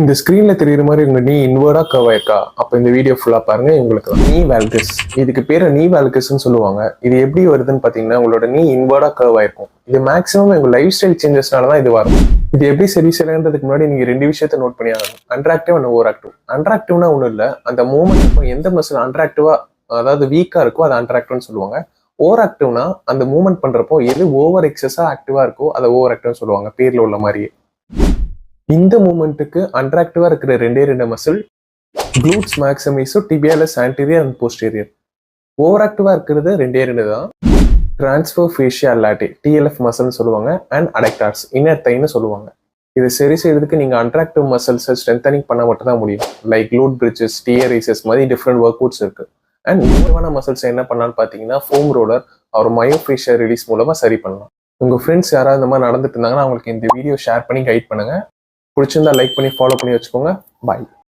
இந்த ஸ்க்ரீன்ல தெரியுற மாதிரி உங்க நீ இன்வர்டா கர்வ் ஆயிருக்கா? அப்ப இந்த வீடியோ ஃபுல்லா பாருங்க. உங்களுக்கு நீ வேல்கஸ், இதுக்கு பேரு நீ வேல்கஸ்ன்னு சொல்லுவாங்க. இது எப்படி வருதுன்னு பாத்தீங்கன்னா, உங்களோட நீ இன்வர்டா கர்வ் ஆயிருக்கும். இது மேக்ஸிமம் உங்க லைஃப் ஸ்டைல் சேஞ்சஸ்னால தான் இது வரும். இது எப்படி சரி செய்யறதுக்கு முன்னாடி நீங்க ரெண்டு விஷயத்த நோட் பண்ணி ஆகணும். அன்ட்ராக்டிவ் அண்ட் ஓவர் ஆக்டிவ். அன்ட்ராக்டிவ்னா ஒன்றும் இல்லை, அந்த மூமெண்ட் எந்த மசில் அன்ட்ராக்டிவா, அதாவது வீக்கா இருக்கோ அதை அன்ட்ராக்டிவ்னு சொல்லுவாங்க. ஓவர் ஆக்டிவ்னா அந்த மூவ்மெண்ட் பண்றப்போ எது ஓவர் எக்ஸஸா ஆக்டிவா இருக்கோ அதை ஓவர் ஆக்டிவ்னு சொல்லுவாங்க, பேர்ல உள்ள மாதிரியே. இந்த மூமெண்ட்டுக்கு அன்ட்ராக்டிவா இருக்கிற ரெண்டு muscle glutes maximus, tibialis anterior and posterior. Over ஆக்டிவா இருக்கிறது ரெண்டு தான். டிரான்ஸ்ஃபர் ஃபேஷியல் லாட்டி டிஎல்எஃப் மசில்னு சொல்லுவாங்க, அண்ட் அடக்டார்ஸ் இன்னர் தைன்னு சொல்லுவாங்க. இது சரி செய்யறதுக்கு நீங்க அன்ட்ராக்டிவ் மசில்ஸை ஸ்ட்ரென்தனிங் பண்ண மட்டும் தான் முடியும். லைக் glute bridges, TRXs மாதிரி டிஃப்ரெண்ட் ஒர்க் அவுட்ஸ் இருக்கு. அண்ட் முக்கியமான மசில்ஸ் என்ன பண்ணலாம்னு பார்த்தீங்கன்னா, ஃபோம் ரோலர் ஒரு மயோஃபேஷியல் ரிலீஸ் மூலமா சரி பண்ணலாம். உங்க ஃப்ரெண்ட்ஸ் யாராவது இந்த மாதிரி நடந்துட்டு இருந்தாங்கன்னா அவங்களுக்கு இந்த வீடியோ ஷேர் பண்ணி கைட் பண்ணுங்க. பிடிச்சிருந்தா லைக் பண்ணி ஃபாலோ பண்ணி வச்சுக்கோங்க. பாய்.